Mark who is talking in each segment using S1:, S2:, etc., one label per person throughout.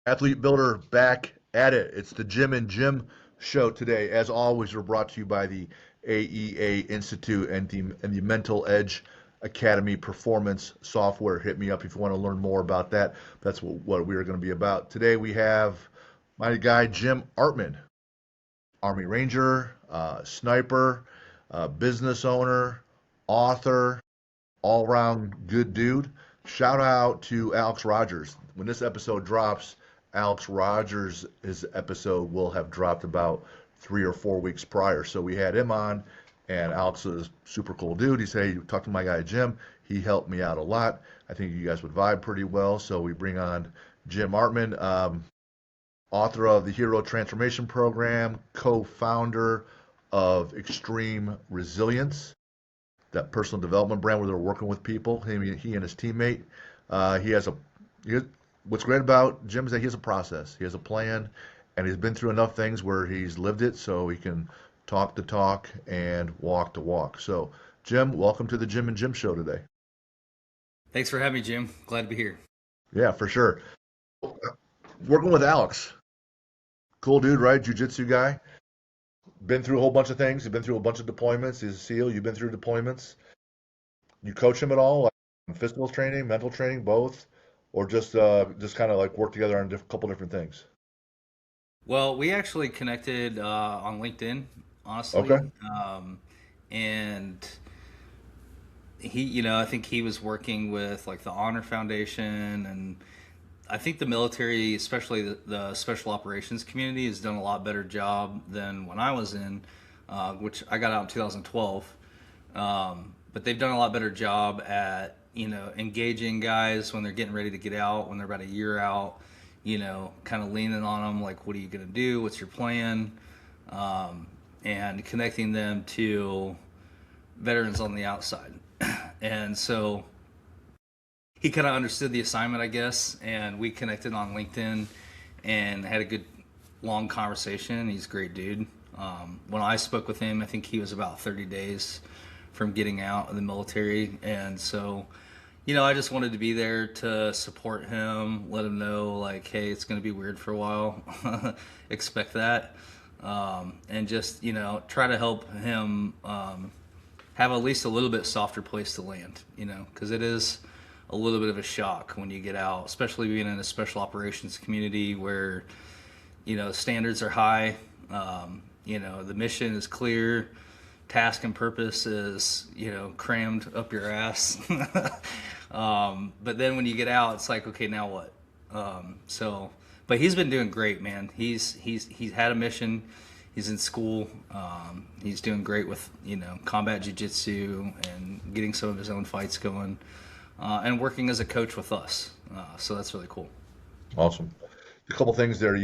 S1: Athlete Builder back at it. It's the Jim and Jim show today. As always, we're brought to you by the AEA Institute and the Mental Edge Academy Performance Software. Hit me up if you want to learn more about that. That's what we're going to be about. Today we have my guy Jim Artman, Army Ranger, sniper, business owner, author, all around good dude. Shout out to Alex Rogers. When this episode drops, Alex Rogers' his episode will have dropped about 3 or 4 weeks prior. So we had him on, and Alex is a super cool dude. He said, hey, talk to my guy Jim. He helped me out a lot. I think you guys would vibe pretty well. So we bring on Jim Artman, author of the Hero Transformation Program, co-founder of Extreme Resilience, that personal development brand where they're working with people. He and his teammate. He has a. What's great about Jim is that he has a process. He has a plan, and he's been through enough things where he's lived it, so he can talk the talk and walk the walk. So, Jim, welcome to the Jim and Jim show today.
S2: Thanks for having me, Jim. Glad to be here.
S1: Yeah, for sure. Working with Alex, cool dude, right? Jiu-jitsu guy. Been through a whole bunch of things. He's been through a bunch of deployments. He's a SEAL. You've been through deployments. You coach him at all, like physical training, mental training, both, or just kind of like work together on a couple different things.
S2: Well, we actually connected on LinkedIn, honestly,
S1: Okay.
S2: and I think he was working with like the Honor Foundation, and I think the military, especially the special operations community, has done a lot better job than when I was in, which I got out in 2012. But they've done a lot better job at engaging guys when they're getting ready to get out, when they're about a year out, kind of leaning on them like, what are you going to do, what's your plan, and connecting them to veterans on the outside. And so he kind of understood the assignment, I guess, and we connected on LinkedIn and had a good long conversation. He's a great dude. When I spoke with him, I think he was about 30 days from getting out of the military, and so I just wanted to be there to support him, let him know like, hey, it's going to be weird for a while, expect that, and just try to help him have at least a little bit softer place to land, because it is a little bit of a shock when you get out, especially being in a special operations community where standards are high, the mission is clear, task and purpose is crammed up your ass. But then when you get out, it's like, okay, now what? But he's been doing great, man. He's had a mission. He's in school. He's doing great with combat jiu-jitsu and getting some of his own fights going, and working as a coach with us. So that's really cool.
S1: Awesome. A couple things there,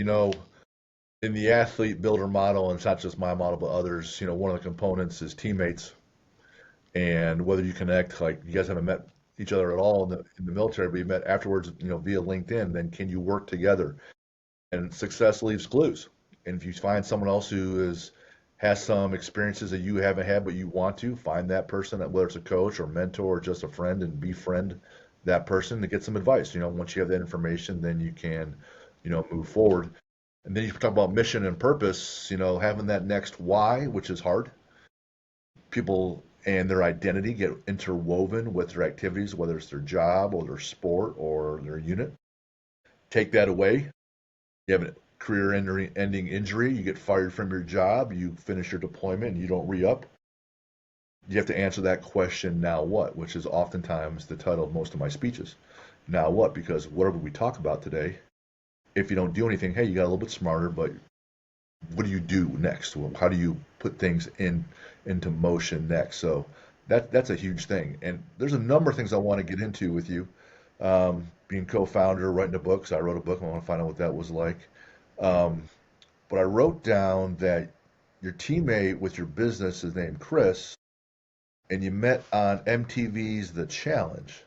S1: in the athlete builder model, and it's not just my model, but others, one of the components is teammates. And whether you connect, like you guys haven't met each other at all in the military, but you met afterwards, via LinkedIn, then can you work together? And success leaves clues. And if you find someone else who has some experiences that you haven't had, but you want to, find that person, whether it's a coach or mentor or just a friend, and befriend that person to get some advice. Once you have that information, then you can, move forward. And then you talk about mission and purpose, having that next why, which is hard. People and their identity get interwoven with their activities, whether it's their job or their sport or their unit. Take that away. You have a career-ending injury, you get fired from your job, you finish your deployment, and you don't re-up. You have to answer that question, now what? Which is oftentimes the title of most of my speeches. Now what? Because whatever we talk about today, if you don't do anything, hey, you got a little bit smarter, but what do you do next? Well, how do you put things into motion next? So that's a huge thing. And there's a number of things I want to get into with you. Being co-founder, writing a book, so I wrote a book. I want to find out what that was like. But I wrote down that your teammate with your business is named Chris, and you met on MTV's The Challenge.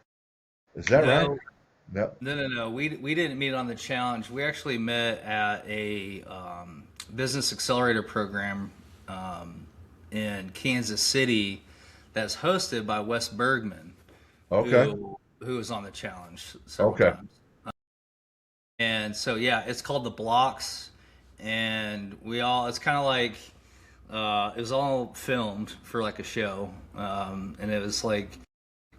S1: Is that right?
S2: No,
S1: No.
S2: no. We didn't meet on the challenge. We actually met at a business accelerator program in Kansas City that's hosted by Wes Bergman,
S1: Okay.
S2: who was on the challenge several
S1: Okay.
S2: times. And And so, yeah, it's called The Blocks. And it's kind of like, it was all filmed for like a show. And it was like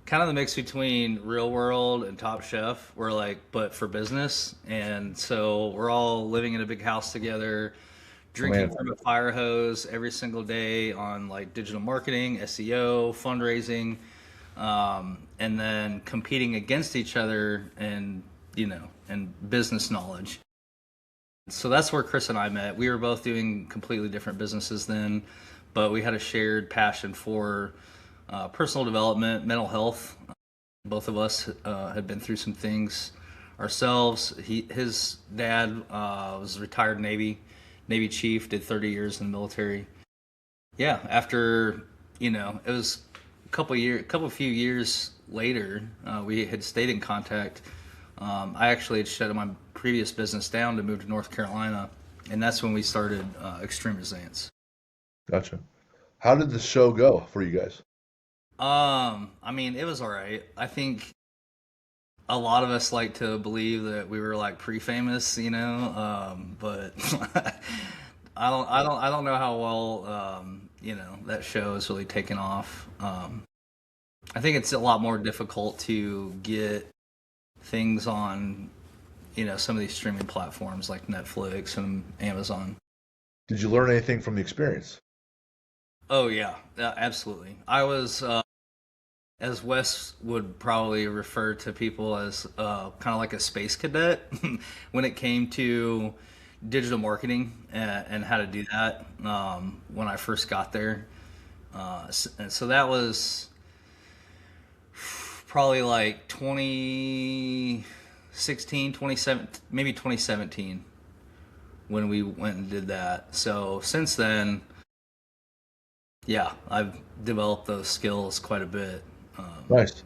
S2: kind of the mix between Real World and Top Chef, but for business. And so we're all living in a big house together, drinking from a fire hose every single day on like digital marketing, SEO, fundraising, and then competing against each other and business knowledge. So that's where Chris and I met. We were both doing completely different businesses then, but we had a shared passion for personal development, mental health. Both of us had been through some things ourselves. His dad was a retired Navy chief, did 30 years in the military. Yeah, after it was a few years later, we had stayed in contact. I actually had shut my previous business down to move to North Carolina, and that's when we started Extreme Resilience.
S1: Gotcha. How did the show go for you guys?
S2: I mean, it was all right. I think a lot of us like to believe that we were like pre-famous, but I don't know how well that show is really taken off. I think it's a lot more difficult to get things on some of these streaming platforms like Netflix and Amazon.
S1: Did you learn anything from the experience?
S2: Oh yeah, absolutely. I was as Wes would probably refer to people as kind of like a space cadet when it came to digital marketing and how to do that when I first got there. And so that was probably like 2016, 2017, maybe 2017 when we went and did that. So since then, yeah, I've developed those skills quite a bit.
S1: Nice.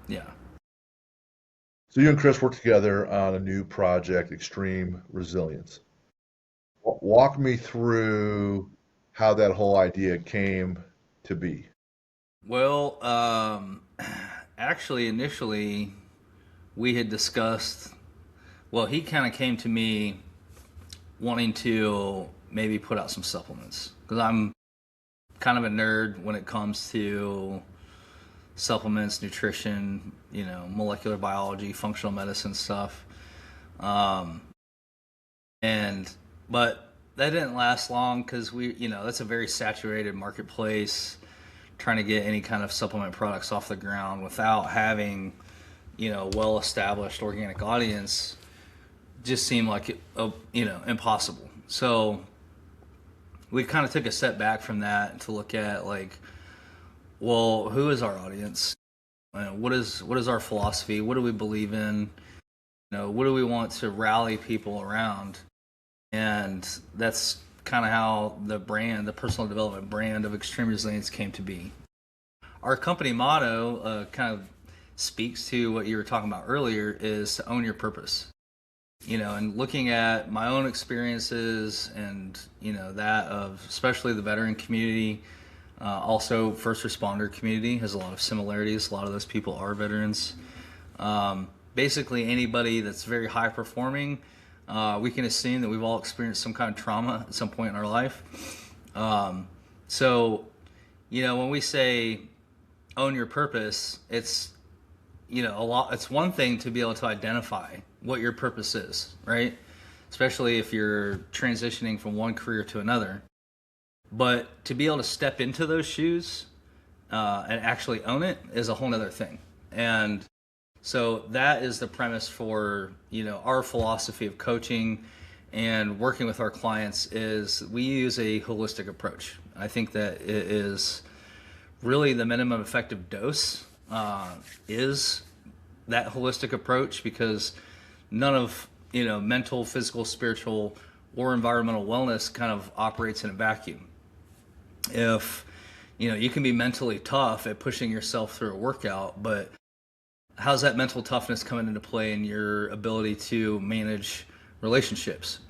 S2: Yeah.
S1: So you and Chris worked together on a new project, Extreme Resilience. Walk me through how that whole idea came to be.
S2: Well, actually, initially, we had discussed, well, he kind of came to me wanting to maybe put out some supplements because I'm kind of a nerd when it comes to supplements, nutrition, molecular biology, functional medicine stuff. But that didn't last long because that's a very saturated marketplace. Trying to get any kind of supplement products off the ground without having, well-established organic audience just seemed like, impossible. So we kind of took a step back from that to look at well, who is our audience? What is our philosophy? What do we believe in? What do we want to rally people around? And that's kind of how the personal development brand of Extreme Resilience came to be. Our company motto kind of speaks to what you were talking about earlier, is to own your purpose. And looking at my own experiences and, that of especially the veteran community, also first responder community has a lot of similarities. A lot of those people are veterans. Basically anybody that's very high performing, we can assume that we've all experienced some kind of trauma at some point in our life. So, when we say own your purpose, it's, it's one thing to be able to identify what your purpose is, right? Especially if you're transitioning from one career to another. But to be able to step into those shoes and actually own it is a whole other thing. And so that is the premise for, our philosophy of coaching and working with our clients is we use a holistic approach. I think that it is really the minimum effective dose is that holistic approach, because none of, mental, physical, spiritual, or environmental wellness kind of operates in a vacuum. If, you can be mentally tough at pushing yourself through a workout, but how's that mental toughness coming into play in your ability to manage relationships,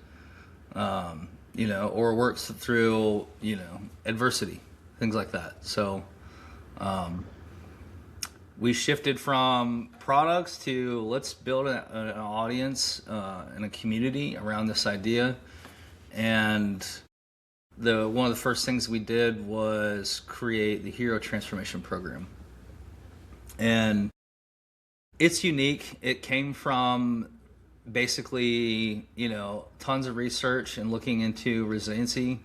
S2: or work through, adversity, things like that. So we shifted from products to let's build an audience and a community around this idea. And one of the first things we did was create the Hero Transformation Program. And it's unique. It came from basically, tons of research and looking into resiliency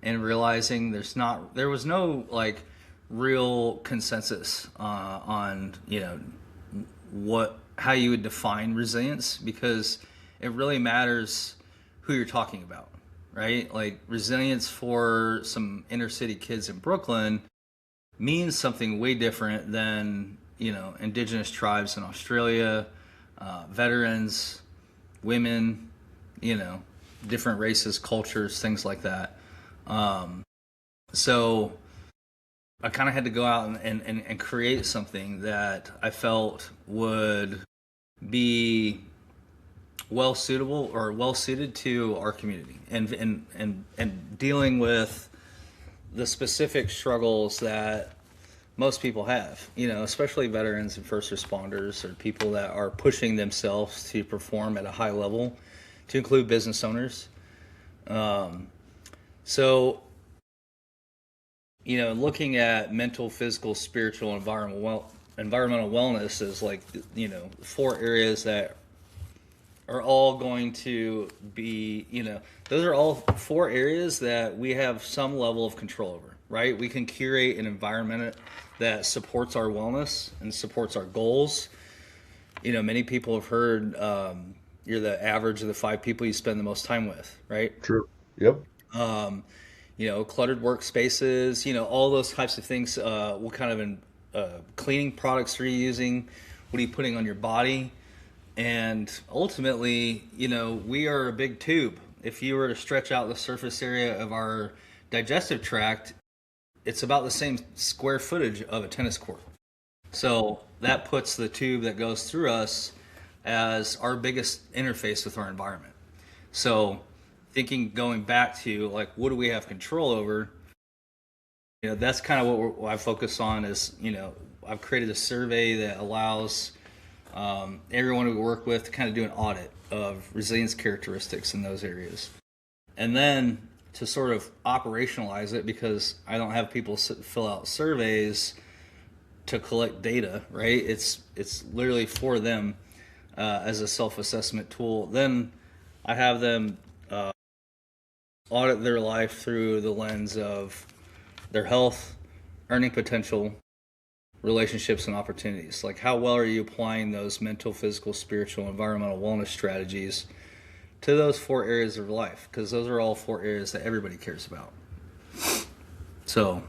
S2: and realizing there was no like real consensus on how you would define resilience, because it really matters who you're talking about, right? Like resilience for some inner city kids in Brooklyn means something way different than indigenous tribes in Australia, veterans, women, different races, cultures, things like that. So I kind of had to go out and create something that I felt would be well suited to our community and dealing with the specific struggles that most people have, especially veterans and first responders or people that are pushing themselves to perform at a high level, to include business owners. So, looking at mental, physical, spiritual, environmental wellness is like, 4 areas that are all going to be, those are all 4 areas that we have some level of control over, right? We can curate an environment that supports our wellness and supports our goals. Many people have heard you're the average of the 5 people you spend the most time with, right?
S1: True. Yep.
S2: Cluttered workspaces, all those types of things. What kind of cleaning products are you using? What are you putting on your body? And ultimately, we are a big tube. If you were to stretch out the surface area of our digestive tract, it's about the same square footage of a tennis court. So that puts the tube that goes through us as our biggest interface with our environment. So going back to like, what do we have control over? That's kind of what I focus on is, I've created a survey that allows everyone we work with to kind of do an audit of resilience characteristics in those areas. And then to sort of operationalize it, because I don't have people fill out surveys to collect data, right? It's literally for them as a self-assessment tool. Then I have them audit their life through the lens of their health, earning potential, relationships, and opportunities. Like, how well are you applying those mental, physical, spiritual, environmental wellness strategies to those 4 areas of life? Because those are all 4 areas that everybody cares about. So,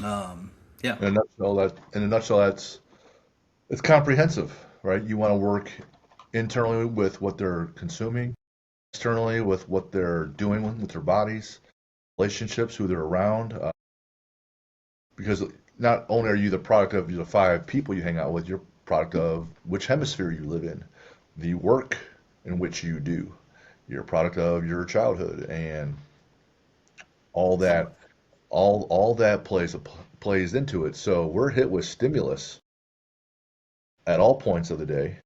S2: yeah.
S1: In a nutshell, it's comprehensive, right? You want to work internally with what they're consuming, externally with what they're doing with their bodies, relationships, who they're around. Because not only are you the product of the 5 people you hang out with, you're a product of which hemisphere you live in, the work in which you do. You're a product of your childhood, and all that plays into it. So we're hit with stimulus at all points of the day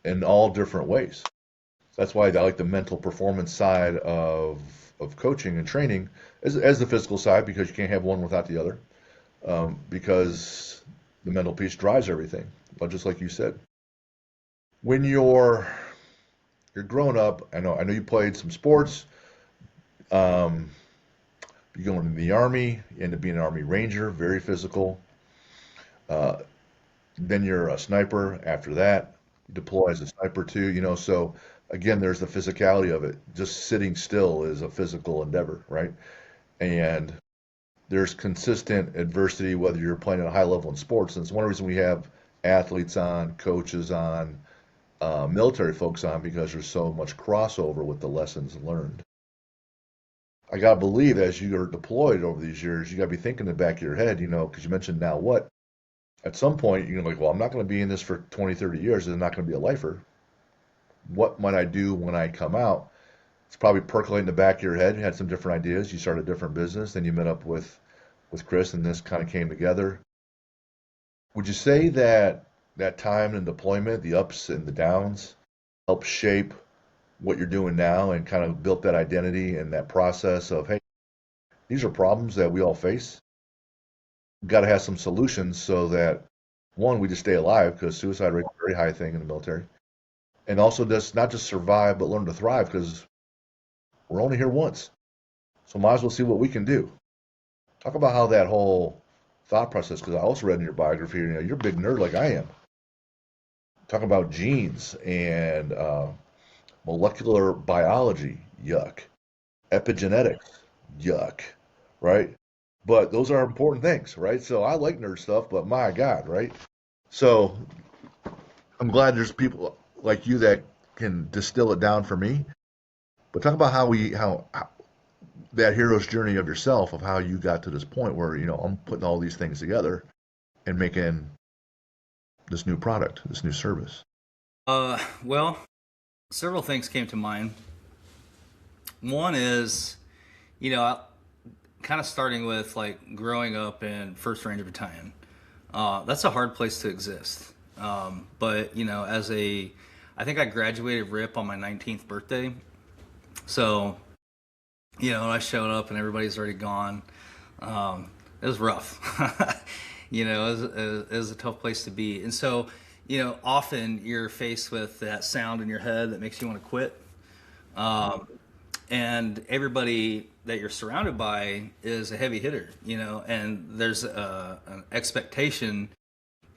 S1: in all different ways. That's why I like the mental performance side of coaching and training as the physical side, because you can't have one without the other. Because the mental piece drives everything, but just like you said. When you're growing up, I know you played some sports. You go into the Army, you end up being an Army Ranger, very physical. Then you're a sniper after that. You deploy as a sniper too, so again, there's the physicality of it. Just sitting still is a physical endeavor, right? And there's consistent adversity, whether you're playing at a high level in sports. And it's one reason we have athletes on, coaches on, military folks on, because there's so much crossover with the lessons learned. I got to believe as you are deployed over these years, you got to be thinking in the back of your head, because you mentioned now what? At some point, you're like, well, I'm not going to be in this for 20, 30 years. I'm not going to be a lifer. What might I do when I come out? It's probably percolating in the back of your head. You had some different ideas. You started a different business. Then you met up with Chris, and this kind of came together. Would you say that that time and deployment, the ups and the downs, help shape what you're doing now and kind of built that identity and that process of, hey, these are problems that we all face. We've got to have some solutions so that one, we just stay alive because suicide rate is a very high thing in the military, and also just not just survive but learn to thrive because we're only here once, so might as well see what we can do. Talk about how that whole thought process, because I also read in your biography, you're a big nerd like I am. Talk about genes and molecular biology, yuck. Epigenetics, yuck, right? But those are important things, right? So I like nerd stuff, but my God, right? So I'm glad there's people like you that can distill it down for me. But talk about how that hero's journey of yourself, of how you got to this point where, I'm putting all these things together and making this new product, this new service.
S2: Well, several things came to mind. One is, kind of starting with like growing up in First Ranger Battalion. That's a hard place to exist. But I think I graduated RIP on my 19th birthday. So, when I showed up and everybody's already gone, it was rough. It was a tough place to be. And so, often you're faced with that sound in your head that makes you want to quit. And everybody that you're surrounded by is a heavy hitter, and there's an expectation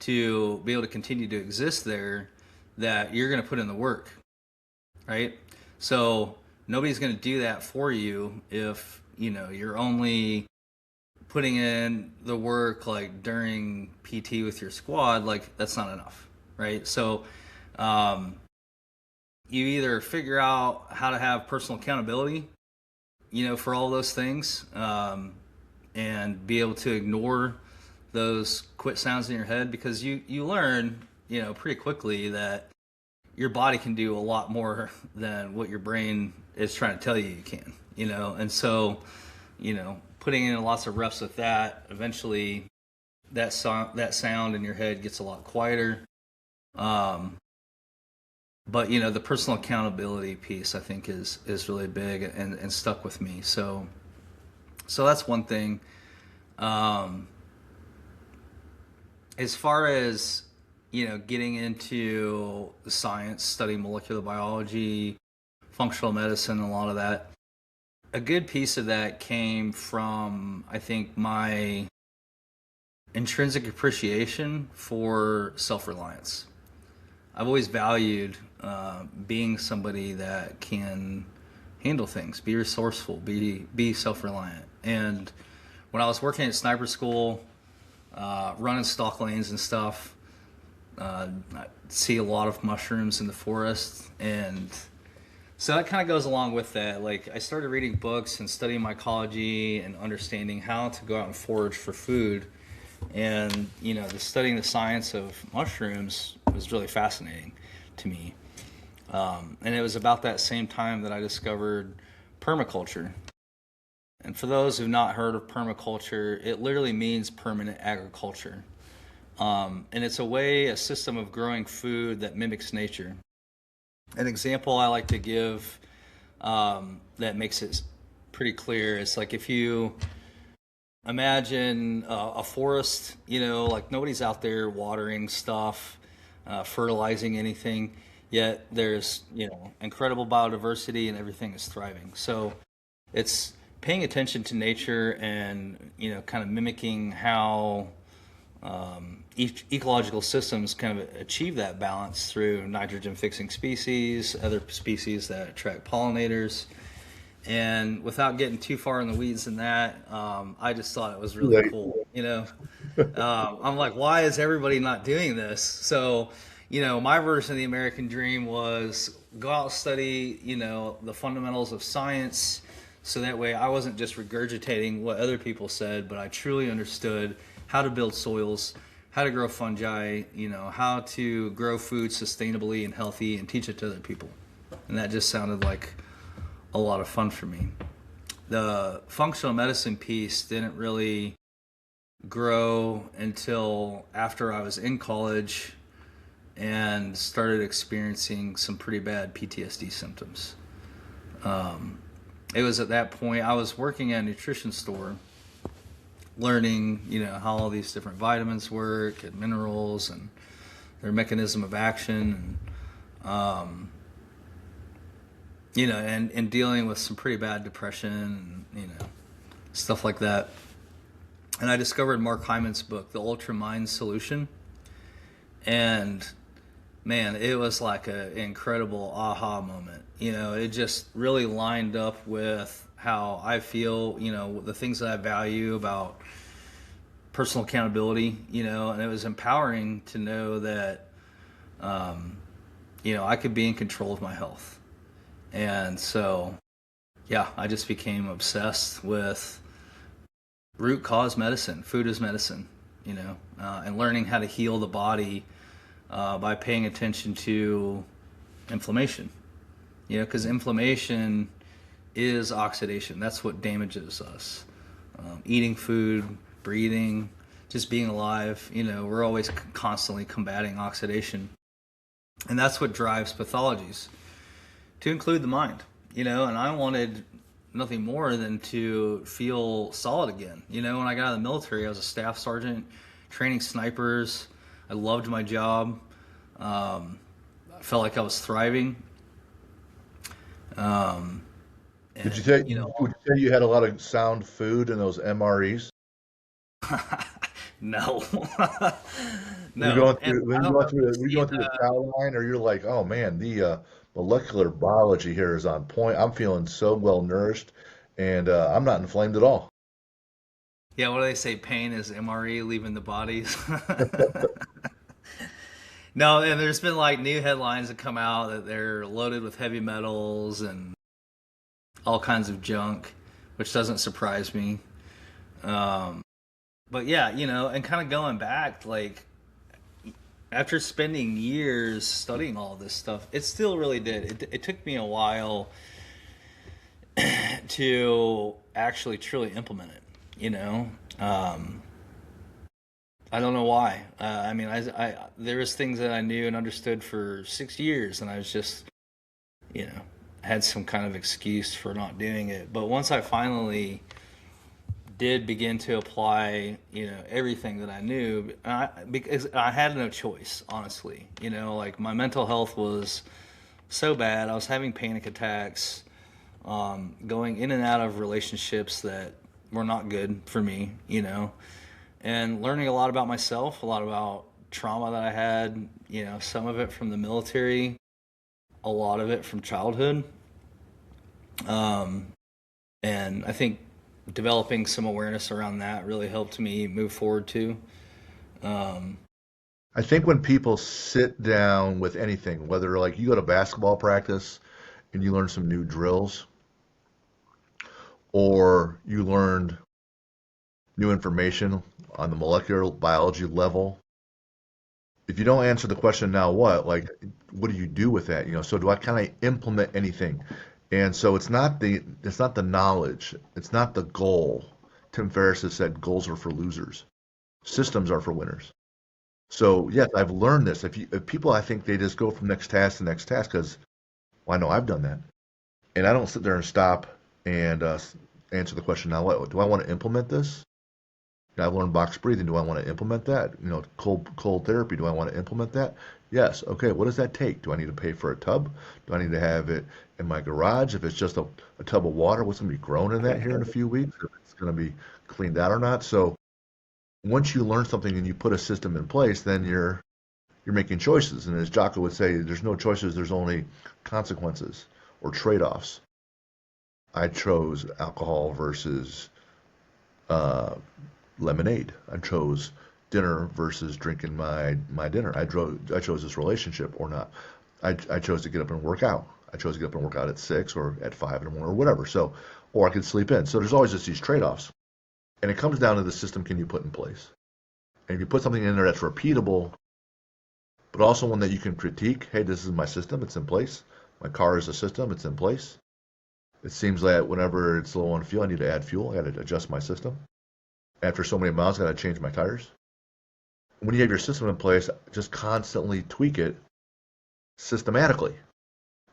S2: to be able to continue to exist there that you're going to put in the work, right? So nobody's going to do that for you if, you're only putting in the work like during PT with your squad. Like, that's not enough, right? So you either figure out how to have personal accountability, for all those things, and be able to ignore those quit sounds in your head, because you learn, pretty quickly that your body can do a lot more than what your brain is trying to tell you can, and so, putting in lots of reps with that, eventually that sound in your head gets a lot quieter. But the personal accountability piece, I think, is really big and stuck with me. So that's one thing. As far as getting into the science, studying molecular biology, functional medicine, a lot of that, a good piece of that came from, I think, my intrinsic appreciation for self-reliance. I've always valued being somebody that can handle things, be resourceful, be self-reliant. And when I was working at sniper school, running stalk lanes and stuff, I see a lot of mushrooms in the forest, and so that kind of goes along with that. Like, I started reading books and studying mycology and understanding how to go out and forage for food. And, studying the science of mushrooms was really fascinating to me. And it was about that same time that I discovered permaculture. And for those who've not heard of permaculture, it literally means permanent agriculture. And it's a system of growing food that mimics nature. An example I like to give that makes it pretty clear is like, if you imagine a forest, like nobody's out there watering stuff, fertilizing anything, yet there's, incredible biodiversity and everything is thriving. So it's paying attention to nature and, kind of mimicking how ecological systems kind of achieve that balance through nitrogen fixing species, other species that attract pollinators. And without getting too far in the weeds in that, I just thought it was really cool. I'm like, why is everybody not doing this? So, my version of the American dream was go out and study, the fundamentals of science. So that way I wasn't just regurgitating what other people said, but I truly understood how to build soils, how to grow fungi, how to grow food sustainably and healthy, and teach it to other people. And that just sounded like a lot of fun for me. The functional medicine piece didn't really grow until after I was in college and started experiencing some pretty bad PTSD symptoms. It was at that point I was working at a nutrition store, learning, how all these different vitamins work and minerals and their mechanism of action, and dealing with some pretty bad depression and, stuff like that. And I discovered Mark Hyman's book, The Ultra Mind Solution. And man, it was like an incredible aha moment. It just really lined up with how I feel, the things that I value about personal accountability, and it was empowering to know that, I could be in control of my health. And so, yeah, I just became obsessed with root cause medicine, food as medicine, and learning how to heal the body by paying attention to inflammation, because inflammation is oxidation. That's what damages us. Eating food, breathing, just being alive, we're always constantly combating oxidation. And that's what drives pathologies, to include the mind, and I wanted nothing more than to feel solid again. When I got out of the military, I was a staff sergeant training snipers. I loved my job. I felt like I was thriving.
S1: Did you say would you say you had a lot of sound food in those MREs?
S2: No.
S1: No.
S2: No.
S1: Were you going through the chow line, or you're like, oh man, the molecular biology here is on point. I'm feeling so well nourished, and I'm not inflamed at all.
S2: Yeah, what do they say? Pain is MRE leaving the bodies. No, and there's been like new headlines that come out that they're loaded with heavy metals and all kinds of junk, which doesn't surprise me. But yeah, and kind of going back, like after spending years studying all this stuff, it still really did. It took me a while to actually truly implement it, I don't know why. I there was things that I knew and understood for 6 years, and I was just, had some kind of excuse for not doing it. But once I finally did begin to apply, everything that I knew, because I had no choice, honestly. Like my mental health was so bad. I was having panic attacks, going in and out of relationships that were not good for me, and learning a lot about myself, a lot about trauma that I had, some of it from the military, a lot of it from childhood. And I think developing some awareness around that really helped me move forward too.
S1: I think when people sit down with anything, whether like you go to basketball practice and you learn some new drills, or you learned new information on the molecular biology level, if you don't answer the question, now what? Like, what do you do with that? So do I kind of implement anything? And so it's not the knowledge, it's not the goal. Tim Ferriss has said goals are for losers, systems are for winners. So yes, I've learned this. If people, I think they just go from next task to next task because, well, I know I've done that, and I don't sit there and stop and answer the question, now what? Do I want to implement this? I've learned box breathing. Do I want to implement that? Cold therapy. Do I want to implement that? Yes. Okay. What does that take? Do I need to pay for a tub? Do I need to have it in my garage? If it's just a tub of water, what's going to be grown in that here in a few weeks? If it's going to be cleaned out or not? So once you learn something and you put a system in place, then you're making choices. And as Jocko would say, there's no choices. There's only consequences or trade-offs. I chose alcohol versus lemonade. I chose dinner versus drinking my dinner. I chose this relationship or not. I chose to get up and work out. I chose to get up and work out at 6 or at 5 in the morning or whatever. So, or I could sleep in. So there's always just these trade-offs. And it comes down to the system can you put in place. And if you put something in there that's repeatable, but also one that you can critique, hey, this is my system, it's in place. My car is a system, it's in place. It seems that whenever it's low on fuel, I need to add fuel. I got to adjust my system. After so many miles, I got to change my tires. When you have your system in place, just constantly tweak it systematically.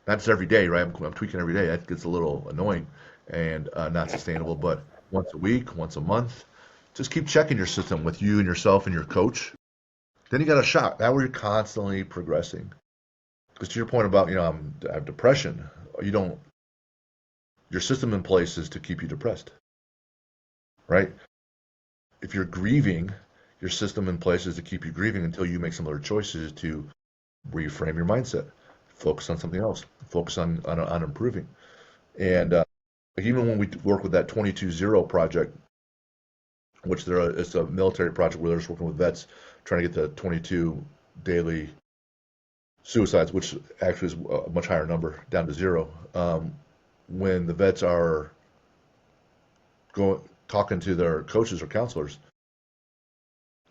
S1: Not just every day, right? I'm tweaking every day. That gets a little annoying and not sustainable. But once a week, once a month, just keep checking your system with you and yourself and your coach. Then you got a shot. That way you're constantly progressing. Because to your point about, I have depression. You don't. Your system in place is to keep you depressed, right? If you're grieving, your system in place is to keep you grieving until you make some other choices to reframe your mindset, focus on something else, focus on improving. And like even when we work with that 22-0 project, which it's a military project where they're just working with vets trying to get the 22 daily suicides, which actually is a much higher number, down to 0. When the vets are talking to their coaches or counselors,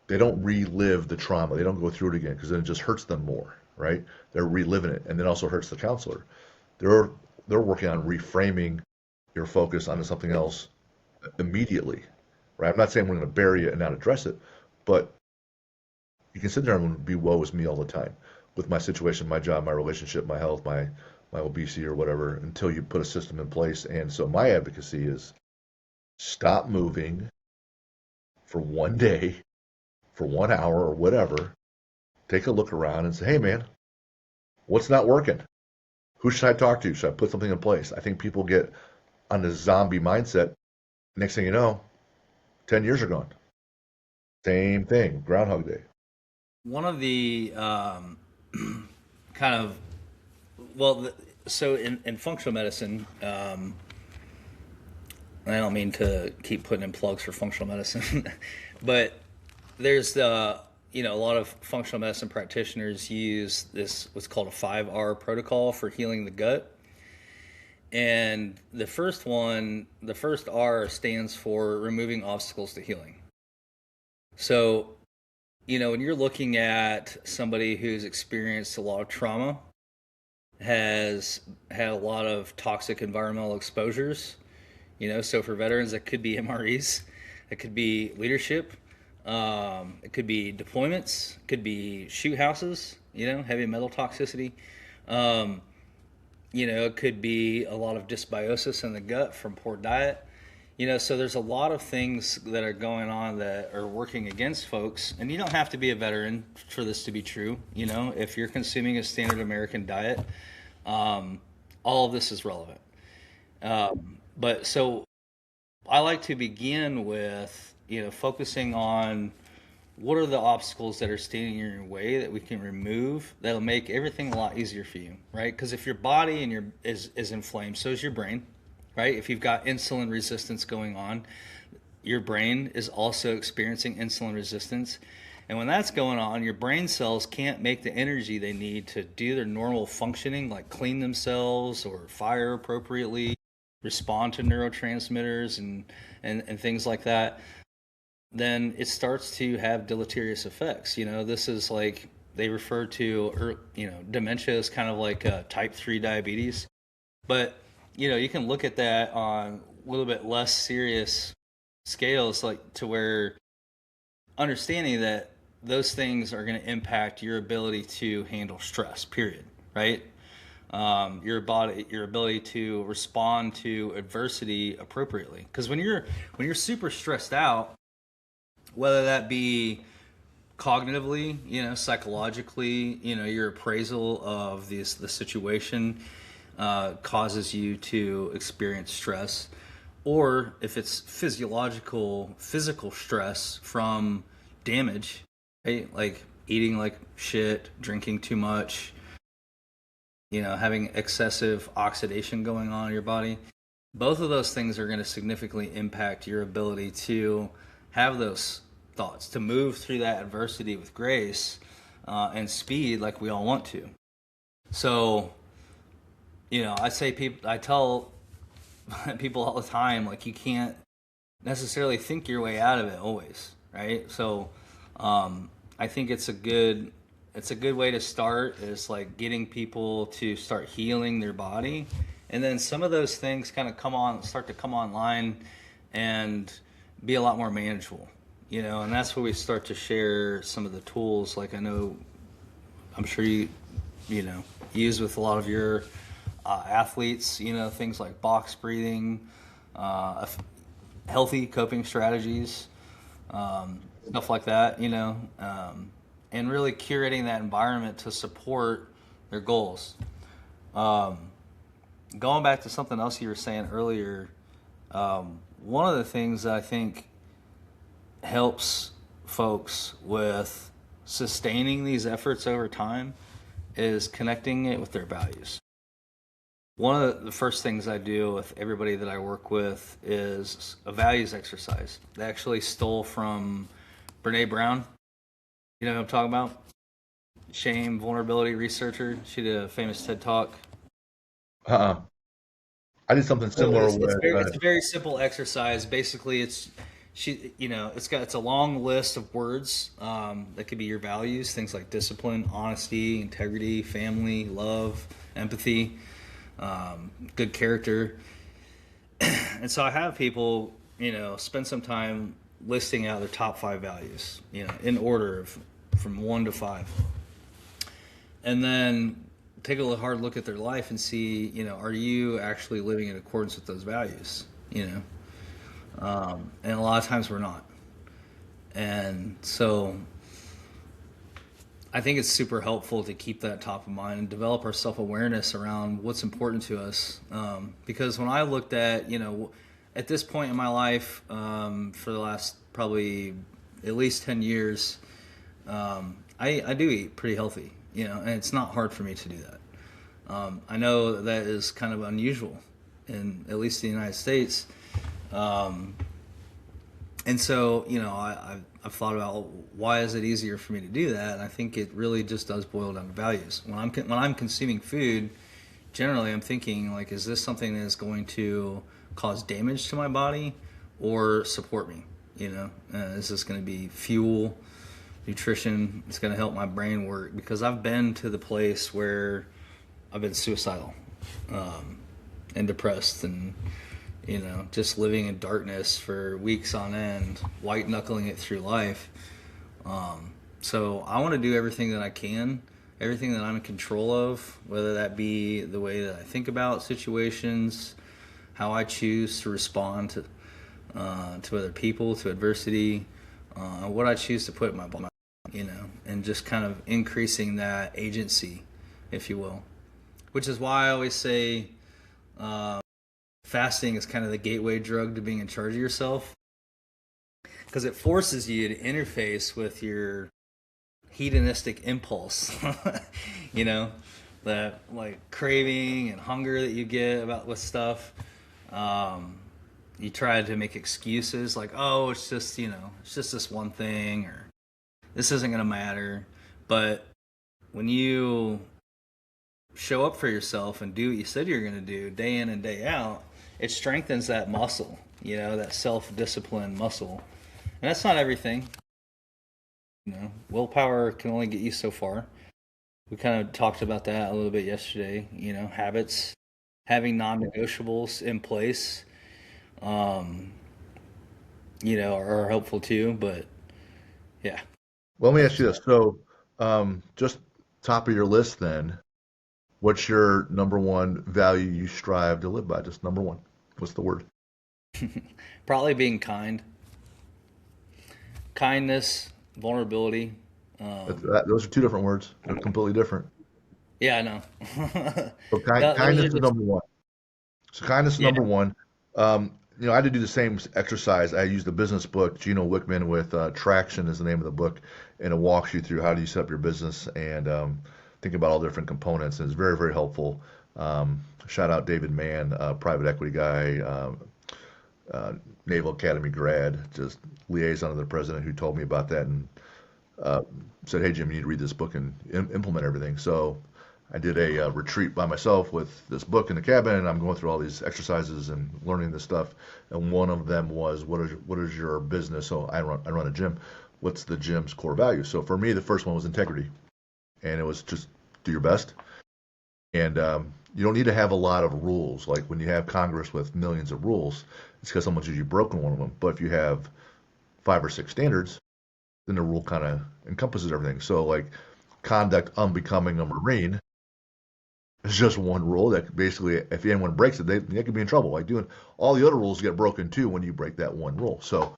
S1: they don't relive the trauma. They don't go through it again because then it just hurts them more, right? They're reliving it, and it also hurts the counselor. They're working on reframing your focus onto something else immediately, right? I'm not saying we're going to bury it and not address it, but you can sit there and be woe is me all the time with my situation, my job, my relationship, my health, my obesity or whatever, until you put a system in place. And so my advocacy is stop moving for one day, for 1 hour or whatever. Take a look around and say, hey man, what's not working? Who should I talk to? Should I put something in place? I think people get on the zombie mindset. Next thing you know, 10 years are gone. Same thing, Groundhog Day.
S2: One of the so in functional medicine, I don't mean to keep putting in plugs for functional medicine, but there's a lot of functional medicine practitioners use this what's called a 5R protocol for healing the gut. And the first R stands for removing obstacles to healing. So, when you're looking at somebody who's experienced a lot of trauma, has had a lot of toxic environmental exposures, so for veterans, that could be MREs, it could be leadership, it could be deployments, it could be shoot houses, heavy metal toxicity. It could be a lot of dysbiosis in the gut from poor diet. So there's a lot of things that are going on that are working against folks. And you don't have to be a veteran for this to be true. If you're consuming a standard American diet, all of this is relevant. But so I like to begin with, focusing on what are the obstacles that are standing in your way that we can remove that'll make everything a lot easier for you, right? Because if your body is inflamed, so is your brain, right? If you've got insulin resistance going on, your brain is also experiencing insulin resistance. And when that's going on, your brain cells can't make the energy they need to do their normal functioning, like clean themselves or fire appropriately, respond to neurotransmitters and things like that. Then it starts to have deleterious effects. This is like they refer to, dementia is kind of like type 3 diabetes. But, you can look at that on a little bit less serious scales, like to where understanding that those things are going to impact your ability to handle stress, period, right? Your ability to respond to adversity appropriately. Because when you're super stressed out, whether that be cognitively, psychologically, your appraisal of the situation causes you to experience stress, or if it's physical stress from damage, right? Like eating like shit, drinking too much, having excessive oxidation going on in your body. Both of those things are going to significantly impact your ability to have those thoughts, to move through that adversity with grace and speed like we all want to. So, I tell people all the time, like, you can't necessarily think your way out of it always, right? So I think it's a good way to start, is like getting people to start healing their body, and then some of those things kind of start to come online, and be a lot more manageable, and that's where we start to share some of the tools. Like I'm sure you use with a lot of your athletes, things like box breathing, healthy coping strategies, stuff like that, and really curating that environment to support their goals. Going back to something else you were saying earlier, one of the things that I think helps folks with sustaining these efforts over time is connecting it with their values. One of the first things I do with everybody that I work with is a values exercise. They actually stole from Brene Brown. You know what I'm talking about? Shame, vulnerability researcher. She did a famous TED Talk.
S1: I did something similar with.
S2: It's a very simple exercise. Basically, it's a long list of words that could be your values. Things like discipline, honesty, integrity, family, love, empathy, good character. And so I have people, spend some time listing out their top 5 values, in order from 1 to 5, and then take a hard look at their life and see, are you actually living in accordance with those values? And a lot of times we're not. And so I think it's super helpful to keep that top of mind and develop our self-awareness around what's important to us. Because when I looked at, at this point in my life, for the last probably at least 10 years, I do eat pretty healthy, and it's not hard for me to do that. I know that is kind of unusual in at least the United States. And so, I've thought about why is it easier for me to do that? And I think it really just does boil down to values. When I'm consuming food, generally I'm thinking like, is this something that is going to cause damage to my body or support me? Is this going to be fuel, nutrition? It's going to help my brain work, because I've been to the place where I've been suicidal and depressed and just living in darkness for weeks on end, white knuckling it through life. So I want to do everything that I can, everything that I'm in control of, whether that be the way that I think about situations, how I choose to respond to other people, to adversity, what I choose to put in my body, and just kind of increasing that agency, if you will. Which is why I always say fasting is kind of the gateway drug to being in charge of yourself, because it forces you to interface with your hedonistic impulse, that like craving and hunger that you get with stuff. You try to make excuses like, oh, it's just this one thing, or this isn't going to matter. But when you show up for yourself and do what you said you're going to do day in and day out, it strengthens that muscle, that self-discipline muscle. And that's not everything. Willpower can only get you so far. We kind of talked about that a little bit yesterday. Habits, having non-negotiables in place, are helpful too. But yeah.
S1: Well, let me ask you this. So, just top of your list then, what's your number one value you strive to live by? Just number one. What's the word?
S2: Probably being kind. Kindness, vulnerability.
S1: Those are 2 different words. They're completely different.
S2: Yeah, I know.
S1: So kindness is number one. So kindness is number one. I had to do the same exercise. I used a business book, Gino Wickman with Traction is the name of the book, and it walks you through how do you set up your business and think about all the different components. And it's very, very helpful. Shout out David Mann, private equity guy, Naval Academy grad, just liaison to the president, who told me about that and said, hey, Jim, you need to read this book and implement everything. So I did a retreat by myself with this book in the cabin, and I'm going through all these exercises and learning this stuff. And one of them was, what is your business? So I run a gym. What's the gym's core value? So for me, the first one was integrity. And it was just do your best. And You don't need to have a lot of rules. Like when you have Congress with millions of rules, it's because someone's usually broken one of them. But if you have 5 or 6 standards, then the rule kind of encompasses everything. So like conduct unbecoming a Marine is just one rule that basically, if anyone breaks it, they could be in trouble. Like doing all the other rules get broken too when you break that one rule. So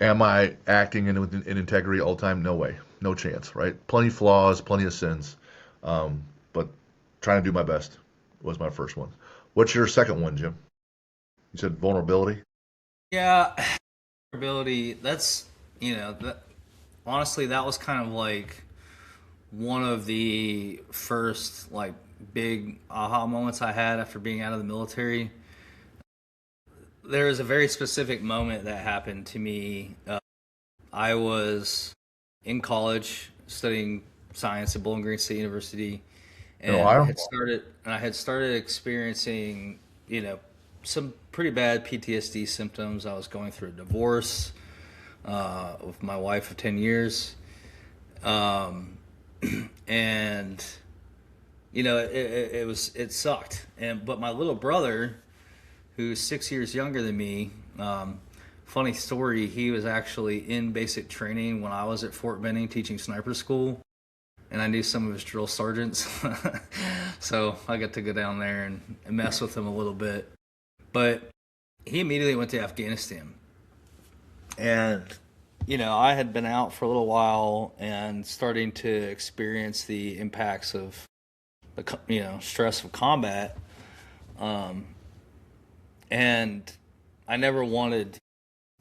S1: am I acting in integrity all the time? No way, no chance, right? Plenty of flaws, plenty of sins, but trying to do my best was my first one. What's your second one, Jim? You said vulnerability.
S2: Yeah, ability. That's that honestly that was kind of like one of the first like big aha moments I had after being out of the military. There was a very specific moment that happened to me. I was in college studying science at Bowling Green State University,
S1: In
S2: and
S1: Ohio?
S2: I had started experiencing, some pretty bad PTSD symptoms. I was going through a divorce with my wife of 10 years. And it sucked. But my little brother, who's 6 years younger than me, funny story, he was actually in basic training when I was at Fort Benning teaching sniper school, and I knew some of his drill sergeants. So I got to go down there and mess with him a little bit. But he immediately went to Afghanistan. And I had been out for a little while and starting to experience the impacts of the stress of combat. And I never wanted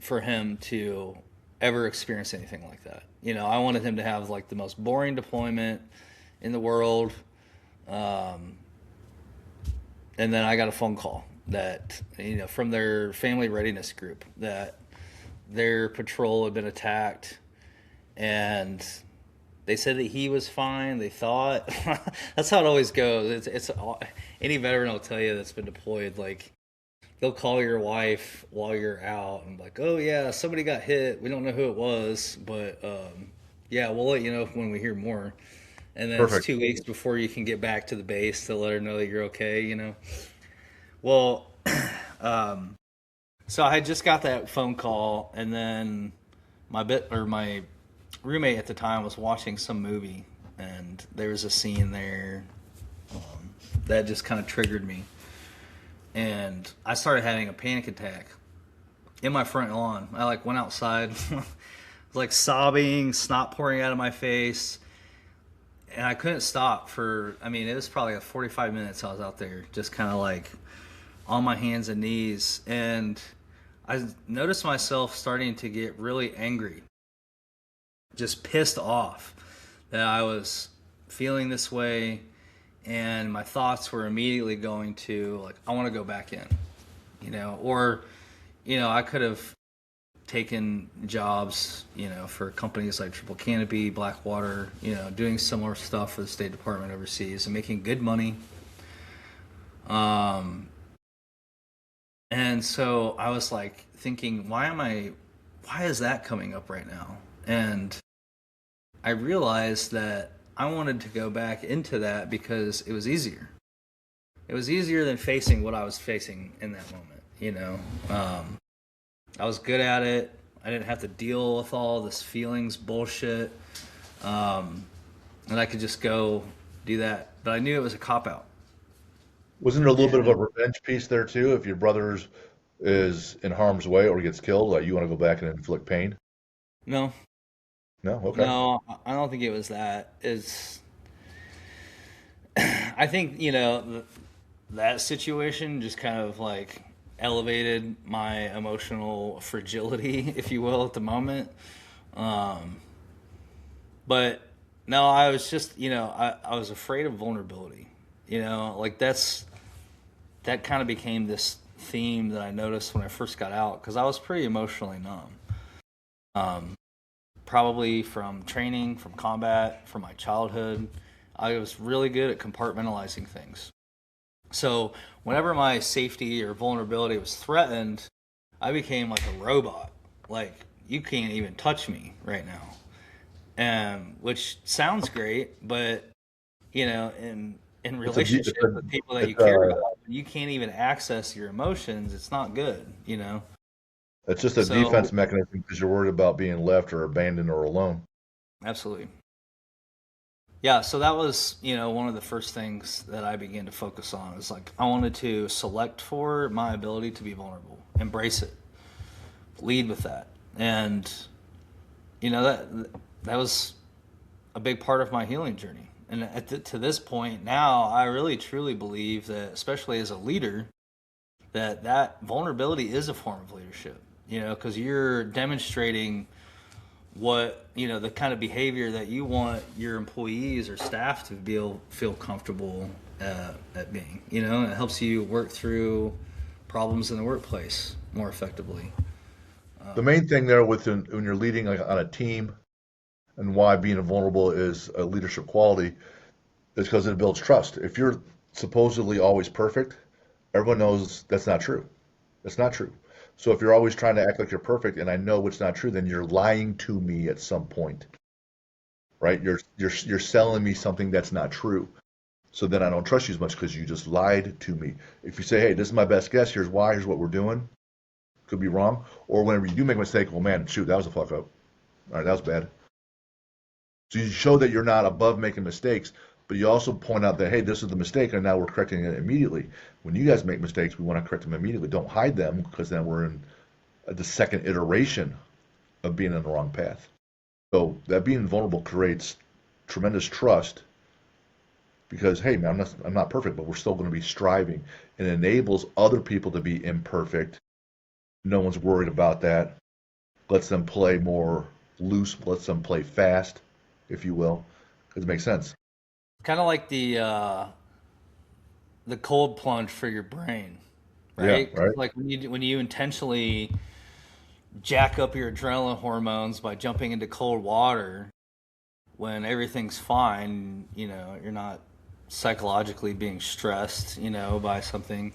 S2: for him to ever experience anything like that. I wanted him to have like the most boring deployment in the world. And then I got a phone call that, from their family readiness group that their patrol had been attacked, and they said that he was fine. They thought that's how it always goes. It's any veteran will tell you that's been deployed. Like they'll call your wife while you're out and like, oh yeah, somebody got hit. We don't know who it was, but yeah, we'll let you know when we hear more. And then it's
S1: Perfect.
S2: 2 weeks before you can get back to the base to let her know that you're okay. Well, so I had just got that phone call, and then my roommate at the time was watching some movie, and there was a scene there that just kind of triggered me, and I started having a panic attack in my front lawn. I like went outside, like sobbing, snot pouring out of my face, and I couldn't stop for. I mean, it was probably like 45 minutes. I was out there, just kind of like on my hands and knees, and I noticed myself starting to get really angry, just pissed off that I was feeling this way, and my thoughts were immediately going to like, I want to go back in, or, I could have taken jobs, for companies like Triple Canopy, Blackwater, doing similar stuff for the State Department overseas and making good money. And so I was like thinking, why is that coming up right now? And I realized that I wanted to go back into that because it was easier. It was easier than facing what I was facing in that moment, I was good at it. I didn't have to deal with all this feelings bullshit. And I could just go do that. But I knew it was a cop-out.
S1: Wasn't there a little bit of a
S2: And
S1: revenge piece there too? If your brother is in harm's way or gets killed, like you want to go back and inflict pain?
S2: no,
S1: No? Okay.
S2: no, I don't think it was that. I think, that situation just kind of like elevated my emotional fragility, if you will, at the moment. But no, I was just, I was afraid of vulnerability. Like that kind of became this theme that I noticed when I first got out because I was pretty emotionally numb. Probably from training, from combat, from my childhood. I was really good at compartmentalizing things. So whenever my safety or vulnerability was threatened, I became like a robot. Like you can't even touch me right now. Which sounds great, but in in
S1: It's a de-
S2: relationships with people that you
S1: it's
S2: care
S1: a
S2: about. When you can't even access your emotions, it's not good, you know?
S1: it's just a defense
S2: So,
S1: mechanism because you're worried about being left or abandoned or alone.
S2: absolutely. Yeah, so that was, one of the first things that I began to focus on is like I wanted to select for my ability to be vulnerable, embrace it, lead with that. And that was a big part of my healing journey. And to this point now, I really truly believe that, especially as a leader, that vulnerability is a form of leadership. Because you're demonstrating the kind of behavior that you want your employees or staff to be able feel comfortable at being. It helps you work through problems in the workplace more effectively.
S1: The main thing there when you're leading like on a team and why being vulnerable is a leadership quality is because it builds trust. If you're supposedly always perfect, everyone knows that's not true. That's not true. So if you're always trying to act like you're perfect and I know it's not true, then you're lying to me at some point, right? You're selling me something that's not true. So then I don't trust you as much because you just lied to me. If you say, hey, this is my best guess, here's why, here's what we're doing, could be wrong. Or whenever you do make a mistake, well, man, shoot, that was a fuck up. All right, that was bad. So you show that you're not above making mistakes, but you also point out that, hey, this is the mistake, and now we're correcting it immediately. When you guys make mistakes, we want to correct them immediately. Don't hide them because then we're in the second iteration of being on the wrong path. So that being vulnerable creates tremendous trust because, hey, man, I'm not perfect, but we're still going to be striving. It enables other people to be imperfect. No one's worried about that. Lets them play more loose, lets them play fast, if you will, because it makes sense.
S2: Kind of like the cold plunge for your brain,
S1: Yeah,
S2: right? 'Cause
S1: right.
S2: like when you intentionally jack up your adrenaline hormones by jumping into cold water when everything's fine, you're not psychologically being stressed, by something,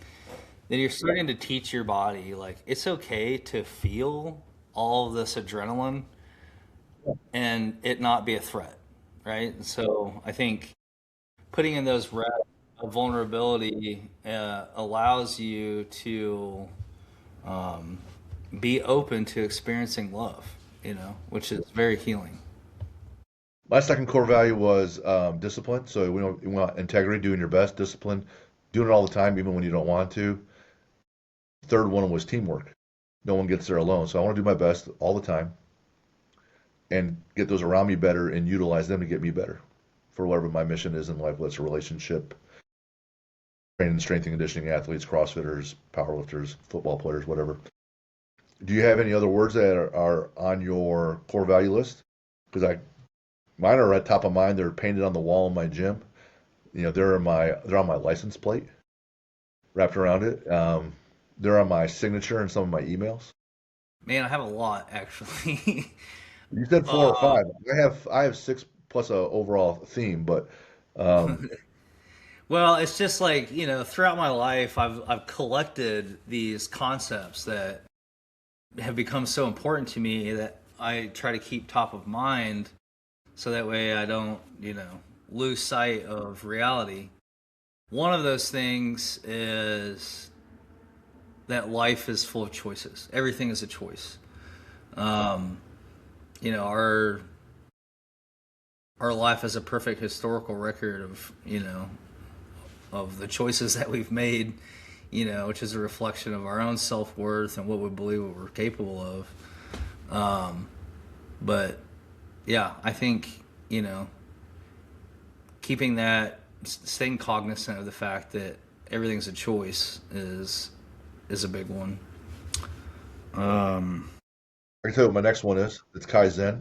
S2: then you're starting to teach your body like it's okay to feel all of this adrenaline and it not be a threat, right? So I think putting in those reps of vulnerability allows you to um, be open to experiencing love, which is very healing.
S1: My second core value was discipline. So we want integrity, doing your best, discipline, doing it all the time, even when you don't want to. Third one was teamwork. No one gets there alone. So I want to do my best all the time and get those around me better and utilize them to get me better for whatever my mission is in life, whether it's a relationship, training, strength and conditioning athletes, CrossFitters, powerlifters, football players, whatever. Do you have any other words that are on your core value list? Because mine are at top of mind. They're painted on the wall in my gym. They're on my license plate, wrapped around it. They're on my signature and some of my emails.
S2: Man, I have a lot actually.
S1: You said four or
S2: uh,
S1: five. I have six plus a overall theme, but um,
S2: well, it's just like throughout my life, I've collected these concepts that have become so important to me that I try to keep top of mind, so that way I don't lose sight of reality. One of those things is that life is full of choices. Everything is a choice. Um, our life is a perfect historical record of the choices that we've made, which is a reflection of our own self worth and what we believe what we're capable of. But yeah, I think keeping that, staying cognizant of the fact that everything's a choice is a big one. Um,
S1: I can tell you what my next one is. It's Kaizen.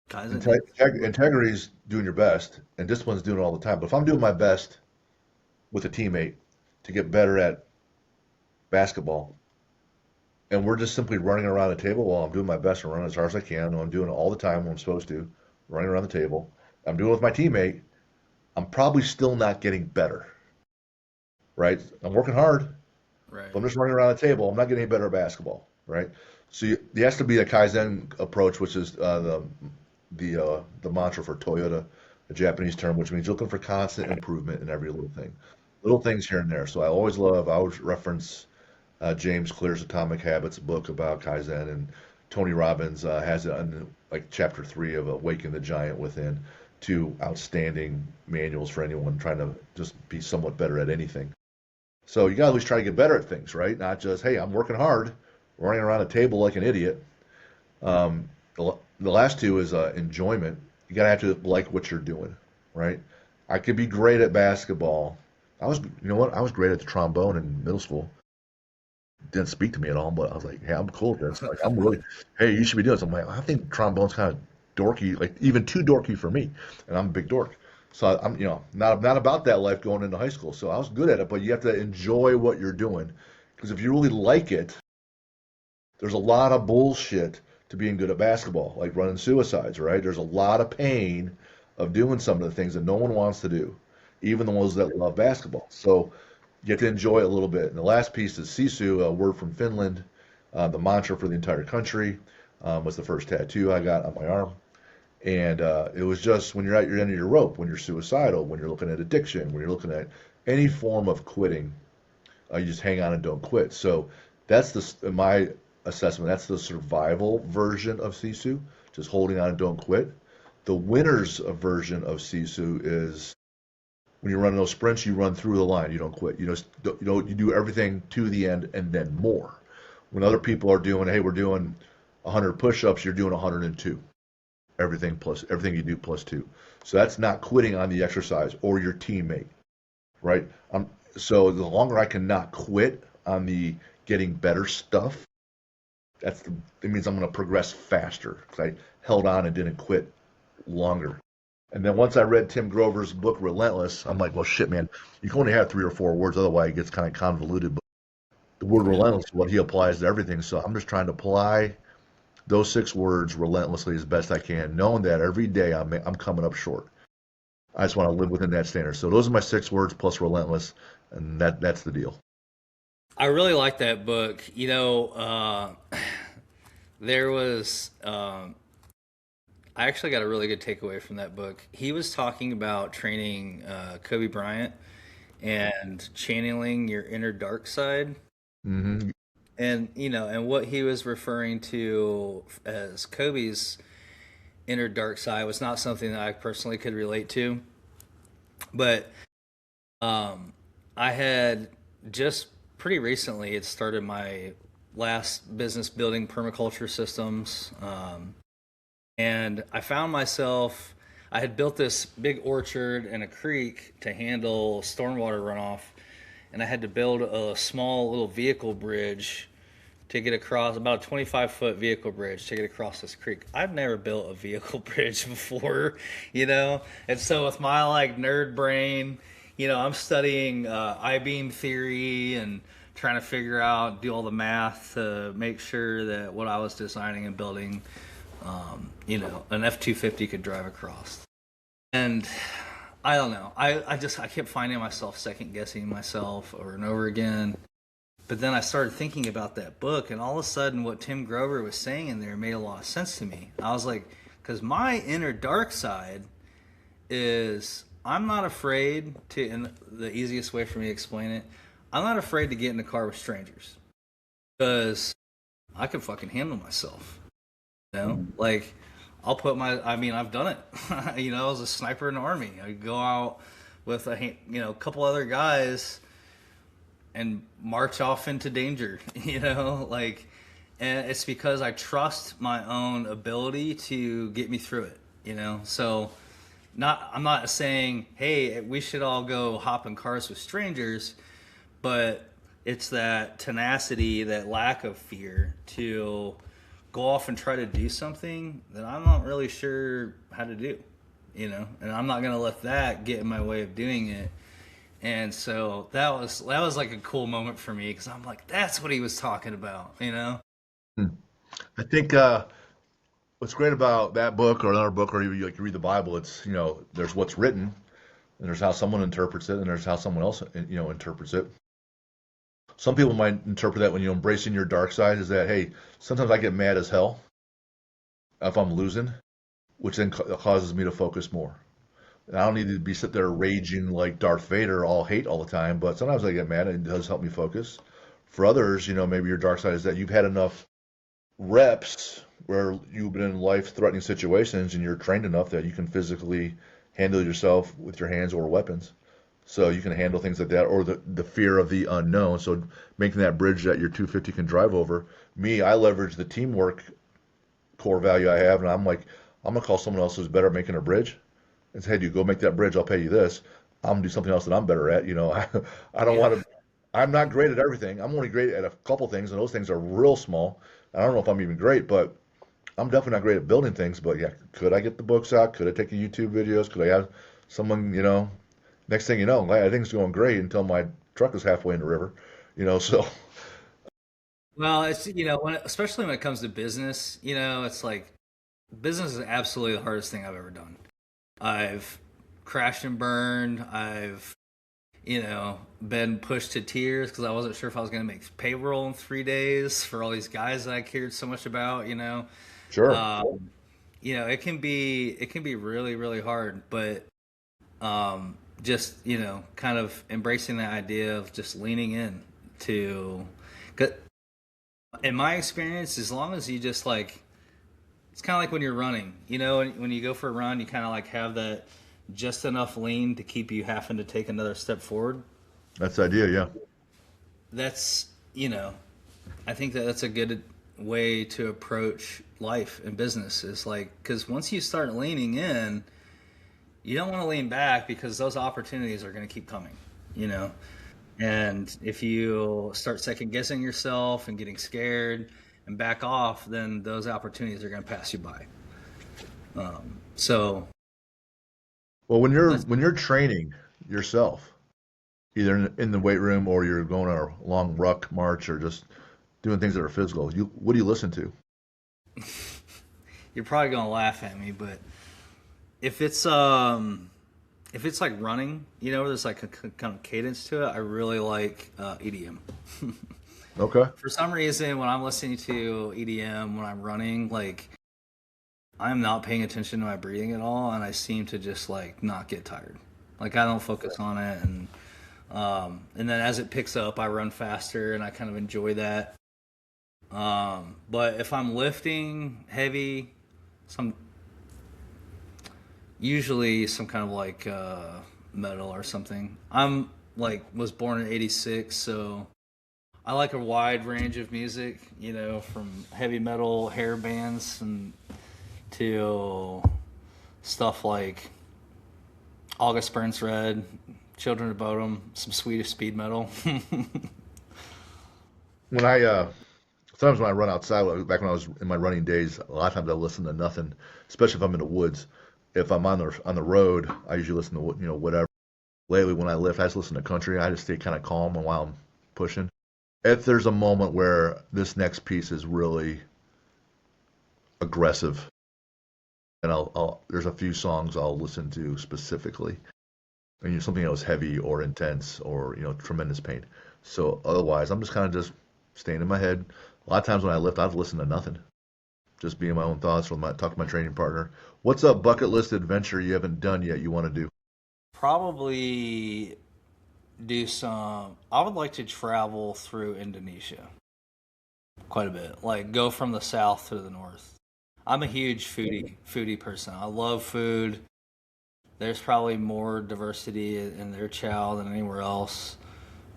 S2: Kaizen, yeah.
S1: Integrity is doing your best, and discipline is doing it all the time. But if I'm doing my best with a teammate to get better at basketball, and we're just simply running around the table while I'm doing my best and running as hard as I can, and I'm doing it all the time when I'm supposed to, running around the table, I'm doing it with my teammate, I'm probably still not getting better, right? I'm working hard,
S2: Right.
S1: but I'm just running around the table. I'm not getting any better at basketball, right? So there has to be a Kaizen approach, which is the mantra for Toyota. a Japanese term, which means looking for constant improvement in every little thing, little things here and there. So I always reference James Clear's Atomic Habits book about Kaizen, and Tony Robbins has it on like chapter 3 of Awaken the Giant Within, two outstanding manuals for anyone trying to just be somewhat better at anything. So you got to always try to get better at things, right? Not just, hey, I'm working hard, running around a table like an idiot. The last two is enjoyment. You got to have to like what you're doing, right? I could be great at basketball. You know what? I was great at the trombone in middle school. Didn't speak to me at all, but I was like, hey, I'm cool at this. Like, I'm really, hey, you should be doing something. I'm like, I think trombone's kind of dorky, like even too dorky for me, and I'm a big dork. So I'm, not about that life going into high school. So I was good at it, but you have to enjoy what you're doing, because if you really like it, there's a lot of bullshit to being good at basketball, like running suicides, right? There's a lot of pain of doing some of the things that no one wants to do, even the ones that love basketball. So you have to enjoy it a little bit. And the last piece is Sisu, a word from Finland. The mantra for the entire country was the first tattoo I got on my arm. And it was just when you're at your end of your rope, when you're suicidal, when you're looking at addiction, when you're looking at any form of quitting, you just hang on and don't quit. So that's in my assessment, that's the survival version of Sisu, just holding on and don't quit. The winner's version of Sisu is when you're running those sprints, you run through the line, you don't quit. You do everything to the end and then more. When other people are doing, hey, we're doing 100 push-ups, you're doing 102. Everything you do plus 2. So that's not quitting on the exercise or your teammate, right? So the longer I can not quit on the getting better stuff, it means I'm going to progress faster because I held on and didn't quit longer. And then once I read Tim Grover's book, Relentless, I'm like, well, shit, man, you can only have 3 or 4 words, otherwise it gets kind of convoluted. But the word relentless is what he applies to everything. So I'm just trying to apply those 6 words relentlessly as best I can, knowing that every day I'm coming up short. I just want to live within that standard. So those are my 6 words plus relentless, and that's the deal.
S2: I really like that book. There was, I actually got a really good takeaway from that book. He was talking about training Kobe Bryant and channeling your inner dark side.
S1: Mm-hmm.
S2: And what he was referring to as Kobe's inner dark side was not something that I personally could relate to. But I had just pretty recently had started my last business building permaculture systems. And I found myself, I had built this big orchard and a creek to handle stormwater runoff. And I had to build a small little vehicle bridge to get across, about a 25-foot vehicle bridge to get across this creek. I've never built a vehicle bridge before, And so with my nerd brain, I'm studying I-beam theory and trying to figure out, do all the math to make sure that what I was designing and building, an F-250 could drive across. And I don't know. I kept finding myself second guessing myself over and over again. But then I started thinking about that book, and all of a sudden what Tim Grover was saying in there made a lot of sense to me. I was like, because my inner dark side is, I'm not afraid to, and the easiest way for me to explain it, I'm not afraid to get in the car with strangers. Because I can fucking handle myself. I'll put I've done it. I was a sniper in the Army. I'd go out with a couple other guys and march off into danger, and it's because I trust my own ability to get me through it, so I'm not saying, hey, we should all go hop in cars with strangers, but it's that tenacity, that lack of fear to go off and try to do something that I'm not really sure how to do, and I'm not going to let that get in my way of doing it. And so that was like a cool moment for me, because I'm like, that's what he was talking about,
S1: I think what's great about that book or another book, or you read the Bible, it's, there's what's written, and there's how someone interprets it, and there's how someone else, interprets it. Some people might interpret that when you're embracing your dark side is that, hey, sometimes I get mad as hell if I'm losing, which then causes me to focus more. And I don't need to be sit there raging like Darth Vader, all hate all the time. But sometimes I get mad, and it does help me focus. For others, maybe your dark side is that you've had enough reps where you've been in life-threatening situations, and you're trained enough that you can physically handle yourself with your hands or weapons. So you can handle things like that, or the fear of the unknown. So making that bridge that your 250 can drive over. Me, I leverage the teamwork core value I have, and I'm like, I'm gonna call someone else who's better at making a bridge and say, hey, you go make that bridge, I'll pay you this. I'm gonna do something else that I'm better at. I don't
S2: Yeah.
S1: want to. I'm not great at everything. I'm only great at a couple things, and those things are real small. I don't know if I'm even great, but I'm definitely not great at building things. But yeah, could I get the books out? Could I take the YouTube videos? Could I have someone, next thing you know, everything's going great until my truck is halfway in the river, so
S2: Well, it's especially when it comes to business, it's like business is absolutely the hardest thing I've ever done. I've crashed and burned. I've been pushed to tears because I wasn't sure if I was going to make payroll in 3 days for all these guys that I cared so much about.
S1: sure.
S2: Um, it can be really really hard, but just kind of embracing the idea of just leaning in to. 'Cause in my experience, as long as you just like, it's kind of like when you're running. When you go for a run, you kind of like have that just enough lean to keep you having to take another step forward.
S1: That's the idea, yeah.
S2: That's I think that that's a good way to approach life and business, is like, because once you start leaning in, you don't want to lean back because those opportunities are going to keep coming, you know. And if you start second guessing yourself and getting scared and back off, then those opportunities are going to pass you by. So
S1: Well, when you're
S2: that's
S1: when you're training yourself, either in the weight room or you're going on a long ruck march or just doing things that are physical, what do you listen to?
S2: you're probably going to laugh at me, but if it's like running, where there's like a kind of cadence to it, I really like EDM.
S1: Okay,
S2: For some reason, when I'm listening to EDM when I'm running, like I'm not paying attention to my breathing at all, and I seem to just like not get tired. Like I don't focus on it, and then as it picks up, I run faster, and I kind of enjoy that. But if I'm lifting heavy, some usually some kind of like metal or something. I'm like was born in '86, so I like a wide range of music. From heavy metal hair bands and to stuff like August Burns Red, Children of Bodom, some Swedish speed metal.
S1: when I sometimes when I run outside, back when I was in my running days, a lot of times I listen to nothing, especially if I'm in the woods. If I'm on the road, I usually listen to whatever. Lately, when I lift, I just listen to country. I just stay kind of calm while I'm pushing. If there's a moment where this next piece is really aggressive, and there's a few songs I'll listen to specifically, and something that was heavy or intense or tremendous pain. So otherwise, I'm just kind of just staying in my head. A lot of times when I lift, I've listened to nothing, just being my own thoughts. Or talk to my training partner. What's a bucket list adventure you haven't done yet you want to do?
S2: Probably do some. I would like to travel through Indonesia quite a bit. Like go from the south to the north. I'm a huge foodie person. I love food. There's probably more diversity in their chow than anywhere else.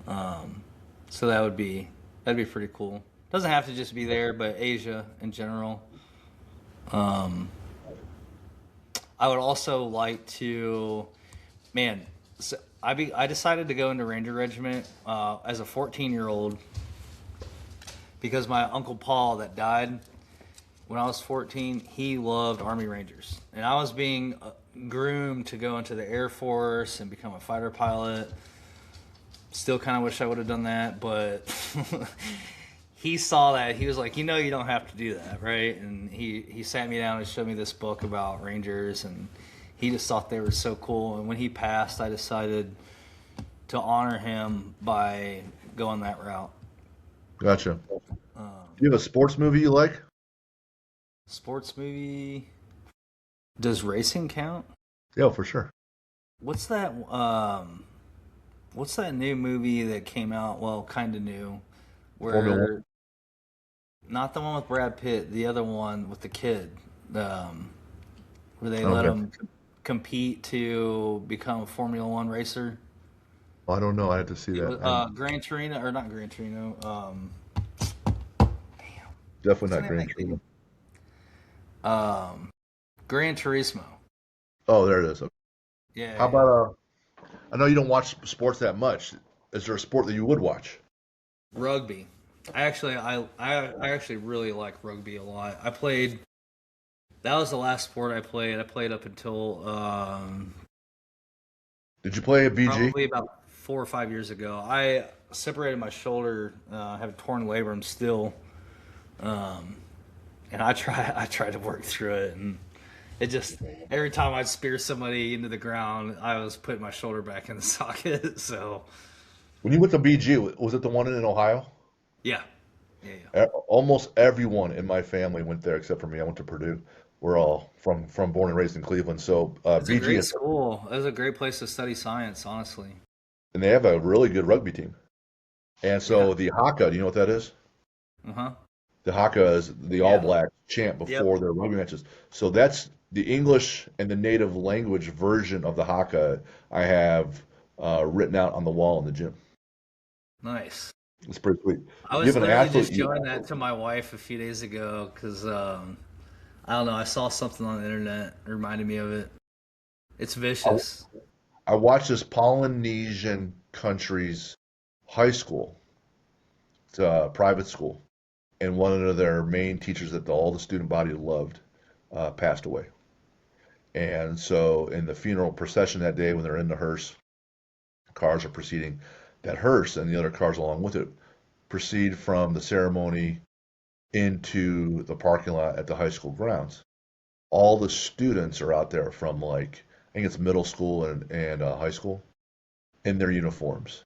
S2: Um, so that'd be pretty cool. Doesn't have to just be there, but Asia in general. Um, I would also like to, man. So I decided to go into Ranger Regiment as a 14-year-old because my uncle Paul that died when I was 14, he loved Army Rangers, and I was being groomed to go into the Air Force and become a fighter pilot. Still kind of wish I would have done that, but he saw that. He was like, you don't have to do that, right? And he sat me down and showed me this book about Rangers, and he just thought they were so cool. And when he passed, I decided to honor him by going that route.
S1: Gotcha.
S2: Um,
S1: Do you have a sports movie you like?
S2: Sports movie. Does racing count?
S1: Yeah, for sure.
S2: What's that? What's that new movie that came out? Well, kind of new,
S1: Formula One.
S2: where not the one with Brad Pitt, the other one with the kid, um, where they let
S1: Okay.
S2: him compete to become a Formula One racer.
S1: I don't know. I had to see
S2: It
S1: that.
S2: was Gran Torino, or not Gran Torino.
S1: Definitely
S2: What's the
S1: not
S2: name of
S1: Gran
S2: that game?
S1: Torino.
S2: Um, Gran Turismo.
S1: Oh, there it is. Okay.
S2: Yeah,
S1: How
S2: yeah, yeah.
S1: about I know you don't watch sports that much. Is there a sport that you would watch?
S2: Rugby. I actually really like rugby a lot. I played. That was the last sport I played. I played up until
S1: Did you play a BG?
S2: probably about 4 or 5 years ago. I separated my shoulder. I have a torn labrum still, um, and I tried to work through it, and it just every time I'd spear somebody into the ground, I was putting my shoulder back in the socket. So
S1: When you went to BG, was it the one in Ohio?
S2: yeah, yeah, yeah.
S1: Almost everyone in my family went there except for me. I went to Purdue. We're all from born and raised in Cleveland. So
S2: It's a
S1: BG
S2: great
S1: is,
S2: school. It was a great place to study science, honestly.
S1: and they have a really good rugby team. And
S2: Yeah.
S1: so the Haka, do you know what that is?
S2: Uh huh.
S1: The Haka is the All
S2: Yeah.
S1: Black chant
S2: Yep.
S1: before their rugby matches. So that's the English and the native language version of the Haka I have written out on the wall in the gym.
S2: Nice.
S1: It's pretty sweet.
S2: I
S1: Do you
S2: was
S1: have an
S2: literally
S1: athlete
S2: just
S1: you
S2: showing that to my wife a few days ago because I don't know. I saw something on the internet that reminded me of it. It's
S1: I,
S2: vicious.
S1: I watched this Polynesian country's high school. It's a private school, and one of their main teachers that all the student body loved passed away. And so, in the funeral procession that day, when they're in the hearse, cars are proceeding. That hearse and the other cars along with it proceed from the ceremony into the parking lot at the high school grounds. All the students are out there from like I think it's middle school and high school in their uniforms.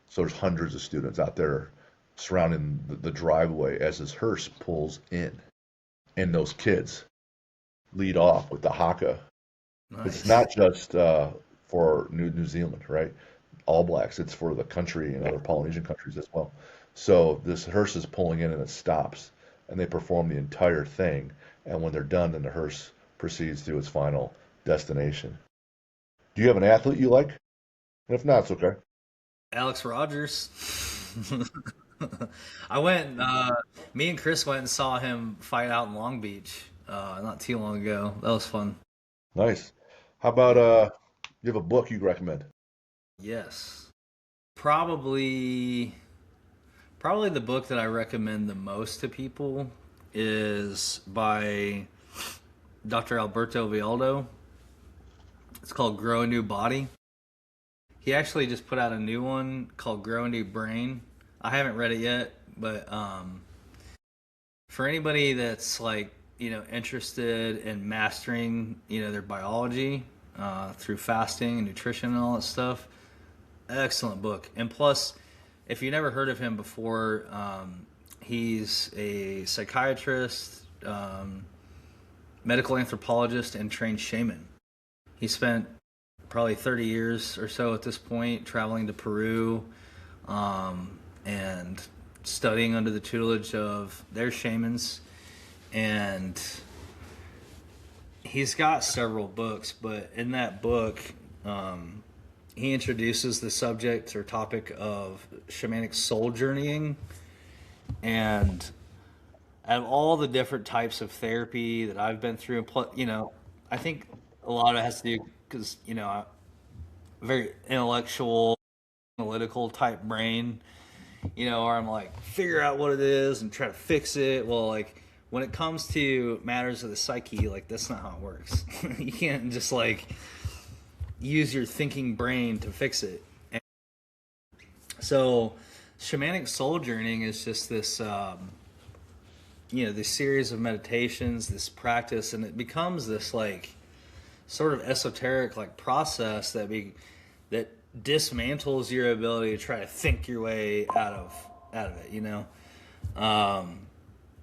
S1: So there's hundreds of students out there surrounding the driveway as this hearse pulls in, and those kids lead off with the haka. It's
S2: Nice.
S1: not just for New Zealand, right? All Blacks. It's for the country and other Polynesian countries as well. So this hearse is pulling in and it stops, and they perform the entire thing. And when they're done, then the hearse proceeds to its final destination. Do you have an athlete you like? And if not, it's okay.
S2: Alex Rogers. I went. Me and Chris went and saw him fight out in Long Beach not too long ago. That was fun.
S1: Nice. How about
S2: Yeah.
S1: you have a book you recommend?
S2: Yes. Probably. Probably the book that I recommend the most to people is by Dr. Alberto Villoldo. It's called Grow a New Body. He actually just put out a new one called Grow a New Brain. I haven't read it yet, but for anybody that's like, interested in mastering, their biology through fasting and nutrition and all that stuff, excellent book. And plus, if you never heard of him before, he's a psychiatrist, medical anthropologist, and trained shaman. He spent probably 30 years or so at this point traveling to Peru and studying under the tutelage of their shamans. And he's got several books, but in that book, he introduces the subject or topic of shamanic soul journeying. And out of all the different types of therapy that I've been through, I think a lot of it has to do because, very intellectual, analytical type brain, where I'm like, figure out what it is and try to fix it. Well, like, when it comes to matters of the psyche, like, that's not how it works. You can't just, like, use your thinking brain to fix it. And so, shamanic soul journeying is just this, this series of meditations, this practice, and it becomes this, like, sort of esoteric, like, process that dismantles your ability to try to think your way out of it. Um,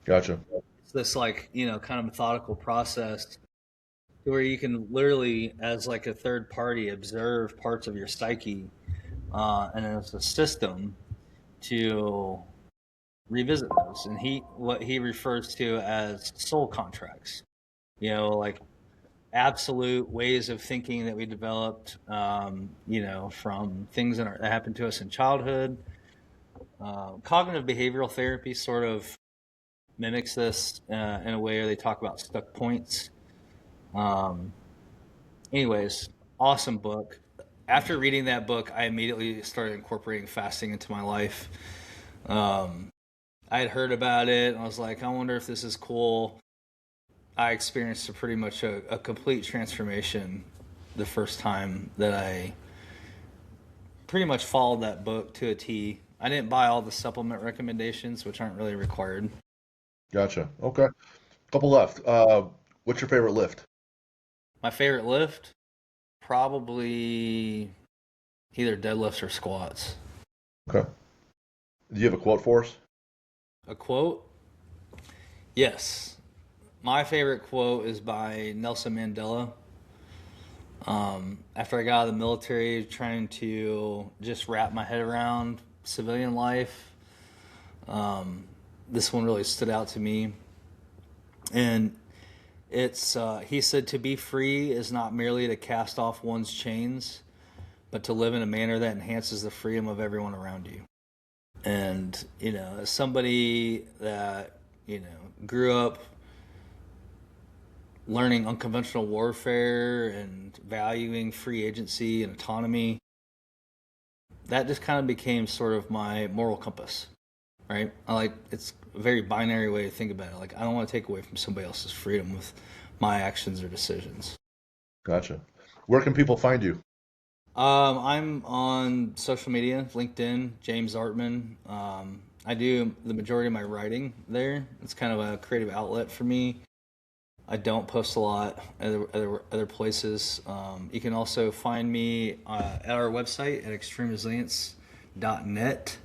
S1: Gotcha.
S2: it's this, like, kind of methodical process where you can literally, as like a third party, observe parts of your psyche, and it's a system to revisit those. And what he refers to as soul contracts, like absolute ways of thinking that we developed, from things that happened to us in childhood. Cognitive behavioral therapy sort of mimics this in a way where they talk about stuck points. Um, Anyways, awesome book. After reading that book, I immediately started incorporating fasting into my life. Um, I had heard about it, and I was like, I wonder if this is cool. I experienced pretty much a complete transformation the first time that I pretty much followed that book to a T. I didn't buy all the supplement recommendations, which aren't really required.
S1: Gotcha. Okay. Couple left. What's your favorite lift?
S2: My favorite lift, probably either deadlifts or squats.
S1: Okay. Do you have a quote for us?
S2: A quote? Yes. My favorite quote is by Nelson Mandela. After I got out of the military, trying to just wrap my head around civilian life, this one really stood out to me. And he said, to be free is not merely to cast off one's chains, but to live in a manner that enhances the freedom of everyone around you. And, as somebody that, grew up learning unconventional warfare and valuing free agency and autonomy, that just kind of became sort of my moral compass, right? It's a very binary way to think about it. Like, I don't want to take away from somebody else's freedom with my actions or decisions.
S1: Gotcha. Where can people find you?
S2: I'm on social media, LinkedIn, James Artman. I do the majority of my writing there. It's kind of a creative outlet for me. I don't post a lot other places. You can also find me at our website at extremeresilience.net.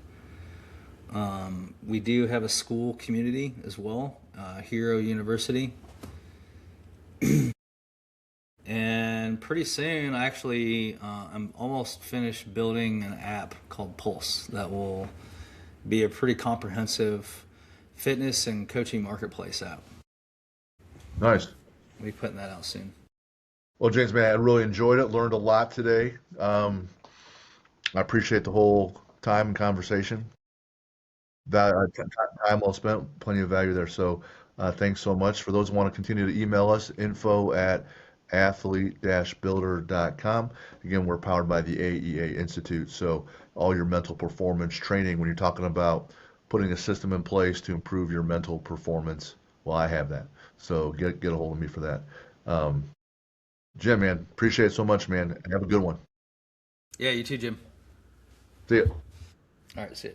S2: We do have a school community as well, Hero University. And pretty soon, I'm almost finished building an app called Pulse that will be a pretty comprehensive fitness and coaching marketplace app.
S1: Nice.
S2: We'll be putting that out soon.
S1: Well, James, man, I really enjoyed it. Learned a lot today. I appreciate the whole time and conversation. Time well spent, plenty of value there. So thanks so much. For those who want to continue to email us, info@athlete-builder.com. Again, we're powered by the AEA Institute. So all your mental performance training, when you're talking about putting a system in place to improve your mental performance, well, I have that. So get a hold of me for that. Jim, man, appreciate it so much, man. Have a good one.
S2: Yeah, you too, Jim.
S1: See ya.
S2: All right, see ya.